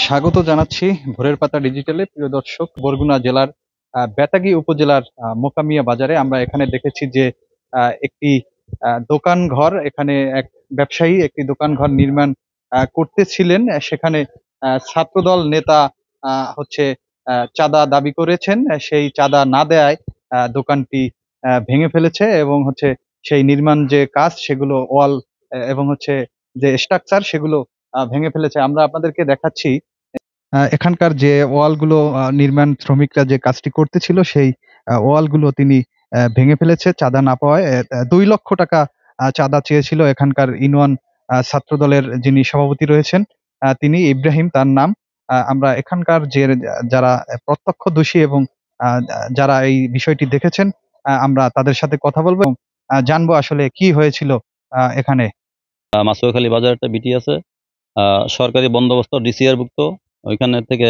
স্বাগত জানাচ্ছি ভোরের পাতা ডিজিটালে। প্রিয় দর্শক, বরগুনা জেলার বেতাগী উপজেলার মোকামিয়া বাজারে আমরা এখানে দেখেছি যে একটি দোকান ঘর, এখানে এক ব্যবসায়ী একটি দোকান ঘর নির্মাণ করতেছিলেন। সেখানে ছাত্রদল নেতা হচ্ছে চাঁদা দাবি করেছেন। সেই চাঁদা না দেয়ায় দোকানটি ভেঙে ফেলেছে এবং হচ্ছে সেই নির্মাণ যে কাজ সেগুলো ওয়াল এবং হচ্ছে যে স্ট্রাকচার সেগুলো ভেঙে ফেলেছে। আমরা আপনাদেরকে দেখাচ্ছি এখানকার যে ওয়ালগুলো নির্মাণ শ্রমিকরা যে কাজটি করতেছিল সেই ওয়ালগুলো তিনি ভেঙে ফেলেছে চাঁদা না পাওয়ায়। ২ লক্ষ টাকা চাঁদা চেয়েছিল এখানকার ইউনিয়ন ছাত্রদলের যিনি সভাপতি রয়েছেন, তিনি ইব্রাহিম তার নাম। আমরা এখানকার যে যারা প্রত্যক্ষদর্শী এবং যারা এই বিষয়টি দেখেছেন, আমরা তাদের সাথে কথা বলবো এবং জানবো আসলে কি হয়েছিল এখানে। মাসুয়াখালী বাজার একটা বিটি আছে, সরকারি বন্দোবস্ত ডিসিআর ভুক্ত। ওইখানে থেকে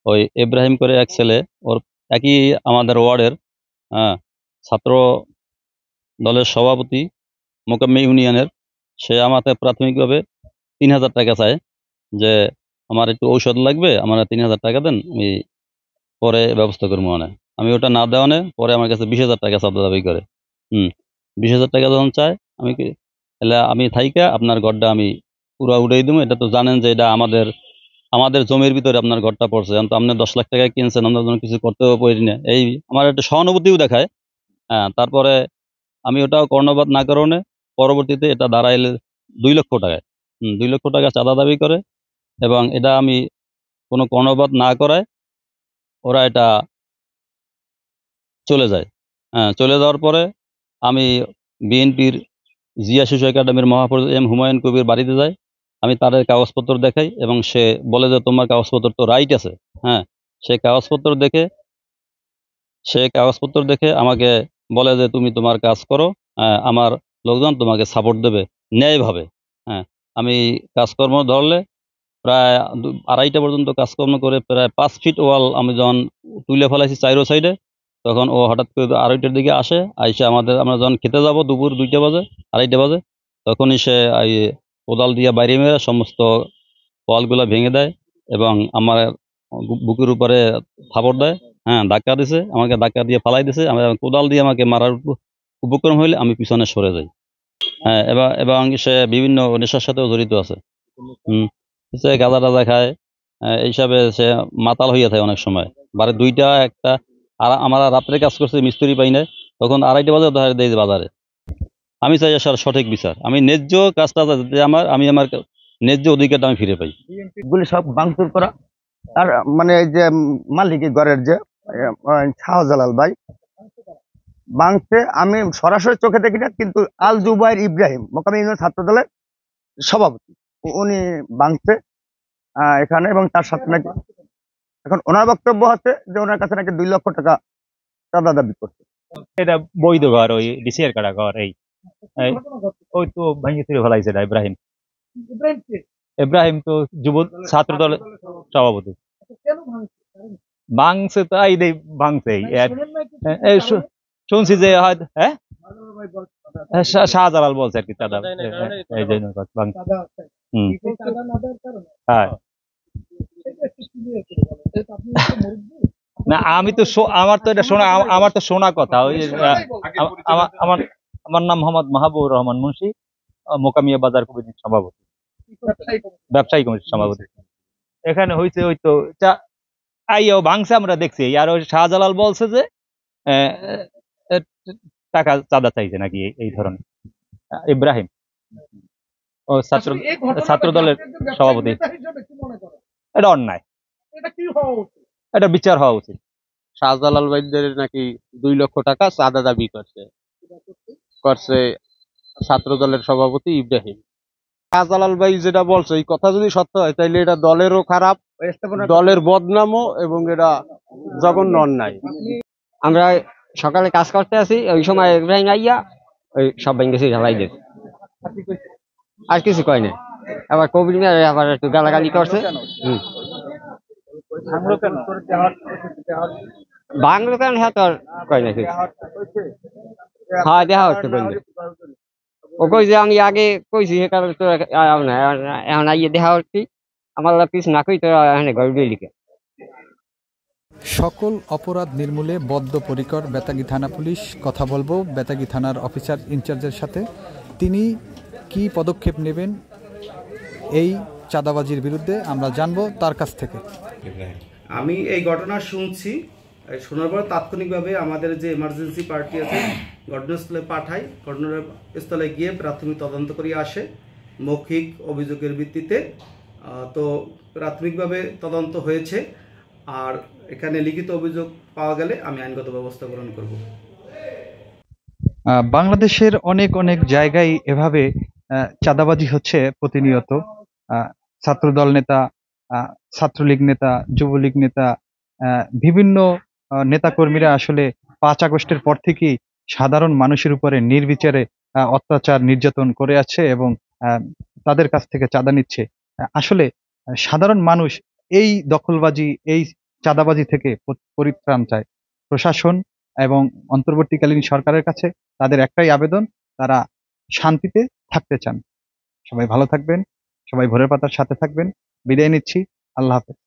ওই ইব্রাহিম করে এক ছেলে, ওর একই আমাদের ওয়ার্ডের ছাত্র দলের সভাপতি মোকাম্মে ইউনিয়নের, সে আমাকে প্রাথমিকভাবে ৩,০০০ টাকা চায় যে আমার একটু ঔষধ লাগবে, আমার ৩,০০০ টাকা দেন, আমি পরে ব্যবস্থা করবো। মানে আমি ওটা না দেওয়ানে পরে আমার কাছে ২০,০০০ টাকা চাঁদা দাবি করে। ২০,০০০ টাকা যখন চায়, আমি তাহলে আমি থাইকা আপনার ঘরটা আমি পুরা উড়াই দেবো। এটা তো জানেন যে এটা আমাদের আমাদের জমির ভিতরে আপনার ঘরটা পড়ছে, তো আপনি ১০ লাখ টাকায় কিনছেন, আমরা জন্য কিছু করতেও পারি না, এই আমার একটা সহানুভূতিও দেখায়। তারপরে আমি ওটাও কর্ণপাত না কারণে পরবর্তীতে এটা দাঁড়াইলে ২ লক্ষ টাকায় ২ লক্ষ টাকা চাঁদা দাবি করে, এবং এটা আমি কোনো কর্ণপাত না করায় ওরা এটা চলে যায়। চলে যাওয়ার পরে আমি বিএনপির জিয়া শিশু একাডেমির মহাপরিচালক এম হুমায়ুন কবির বাড়িতে যাই। আমি তার কাগজপত্র দেখাই এবং সে বলে যে তোমার কাগজপত্র তো রাইট আছে। হ্যাঁ, সে কাগজপত্র দেখে আমাকে বলে যে তুমি তোমার কাজ করো, আমার লোকজন তোমাকে সাপোর্ট দেবে ন্যায়ভাবে। হ্যাঁ, আমি কাজকর্ম ধরলে প্রায় ২:৩০ পর্যন্ত কাজকর্ম করে প্রায় ৫ ফিট ওয়াল আমি যখন তুলে ফেলাইছি চাইরো সাইডে, তখন ও হঠাৎ করে ২:৩০টার দিকে আসে। আইসে আমরা যখন খেতে যাব দুপুর ২টা বাজে, ২:৩০ বাজে, তখনই সে কোদাল দিয়ে বাইরে মেরে সমস্ত ওয়ালগুলা ভেঙে দেয় এবং আমার বুকের উপরে থাপড় দেয়। ধাক্কা দিছে, আমাকে ধাক্কা দিয়ে ফালাই দিছে। কোদাল দিয়ে আমাকে মারার উপক্রম হইলে আমি পিছনে সরে যাই। এবং সে বিভিন্ন নেশার সাথেও জড়িত আছে। সে গাঁজা টাজা খায়, এই হিসাবে সে মাতাল হইয়া থাকে অনেক সময়। বারে ২টা একটা, আর আমরা রাত্রে কাজ করছি, মিস্ত্রি পাই নাই, তখন ২:৩০ বাজে ধরে দেই বাজারে। আমি চাই সঠিক বিচার, আমি ন্যায্য কাজটা যাতে আমি আমার ন্যায্য অধিকারটা আমি ফিরে পাই। গুলি সব ভাঙচুর করা। আর মানে এই যে মালিকের ঘরের যে শাহজালাল ভাই ভাঙছে, আমি সরাসরি চোখে দেখি না, কিন্তু আল জুবাইর ইব্রাহিম মোকামি ইউনিয়ন ছাত্র দলের সভাপতি, উনি ভাঙছে এখানে। এবং তার সাথে নাকি এখন ওনার বক্তব্য হচ্ছে যে ওনার কাছে নাকি ২ লক্ষ টাকা চাঁদা দাবি করছে। এটা বৈধ ঘর, ওই ডিসিআর কাটা ঘর। এই ওই তো ভাঙিয়ে চুরে ফেলাইছে এটা ইব্রাহিম। ইব্রাহিম তো যুব ছাত্র দলের সভাপতি। ভাঙছে তো এই ভাঙছে শুনছি যে হয়তো শাহজালাল বলছে আর কি চাঁদা এই জন্য ভাঙছে। হ্যাঁ, না আমি তো আমার তো এটা শোনা, আমার তো শোনা কথা। ওই আমার আমার নাম মোহাম্মদ মাহবুবুর রহমান মুন্সি, মোকামিয়া বাজার কমিটির সভাপতি, ব্যবসায়ী কমিটির সভাপতি। এখানে হয়েছে ওই তো আইয়াও ভাঙছে, আমরা দেখছি। আর ওই শাহজালাল বলছে যে টাকা চাঁদা চাইছে নাকি এই ধরনের। ইব্রাহিম ও ছাত্র দলের সভাপতি। এটা অন্যায়, এটা বিচার হওয়া উচিত। শাহজালাল ভাইদের নাকি ২ লক্ষ টাকা চাঁদা দাবি করছে ছাত্র দলের সভাপতি ইব্রাহিম। শাহজালাল ভাই যেটা বলছে এই কথা যদি সত্য হয়, তাইলে এটা দলেরও খারাপ, দলের বদনামও, এবং এটা জঘন্য অন্যায়। আমরা সকালে কাজ করতে আছি, ওই সময় ইব্রাহিম আইয়া ওই সব ভেঙে ঢালাই দিয়েছে, আর কিছু কয় না। আবার কবির মিয়া আবার একটু গালাগালি করছে। ভাঙলো কেন, হ্যাঁ তো আর কয় না কিছু। হ্যাঁ, দেখা হচ্ছে বললে ও কই যে আমি আগে কইছি সে কারণে তো এখন আইয়ে দেখা হচ্ছি। আমার লোক কিছু না কই তোরা এখানে ঘর দিয়ে লিখে। সকল অপরাধ নির্মূলে বদ্ধপরিকর বেতাগী থানা পুলিশ। কথা বলবো বেতাগী থানার অফিসার ইনচার্জের সাথে, তিনি কি পদক্ষেপ নেবেন এই চাঁদাবাজির বিরুদ্ধে আমরা জানবো তার কাছ থেকে। আমি এই ঘটনা শুনছি, শোনার পর তাৎক্ষণিকভাবে আমাদের যে এমার্জেন্সি পার্টি আছে ঘটনাস্থলে পাঠাই। ঘটনাস্থলে গিয়ে প্রাথমিক তদন্ত করে আসে মৌখিক অভিযোগের ভিত্তিতে। তো প্রাথমিকভাবে তদন্ত হয়েছে, আর এখানে লিখিত অভিযোগ পাওয়া গেলে আমি আইনগত ব্যবস্থা গ্রহণ করব। বাংলাদেশের অনেক অনেক জায়গায় এভাবে চাঁদাবাজি হচ্ছে প্রতিনিয়ত। ছাত্রদল নেতা, ছাত্রলীগ নেতা, যুবলীগ নেতা, বিভিন্ন নেতাকর্মীরা আসলে ৫ আগস্টের পর থেকেই সাধারণ মানুষের উপরে নির্বিচারে অত্যাচার নির্যাতন করে আছে এবং তাদের কাছ থেকে চাঁদা নিচ্ছে। আসলে সাধারণ মানুষ এই দখলবাজি, এই চাঁদাবাজি থেকে পরিত্রাণ চায়। প্রশাসন এবং অন্তর্বর্তীকালীন সরকারের কাছে তাদের একটাই আবেদন, তারা শান্তিতে থাকতে চান। সবাই ভালো থাকবেন, সবাই ভোরের পাতার সাথে থাকবেন। বিদায় নিচ্ছি, আল্লাহ হাফেজ।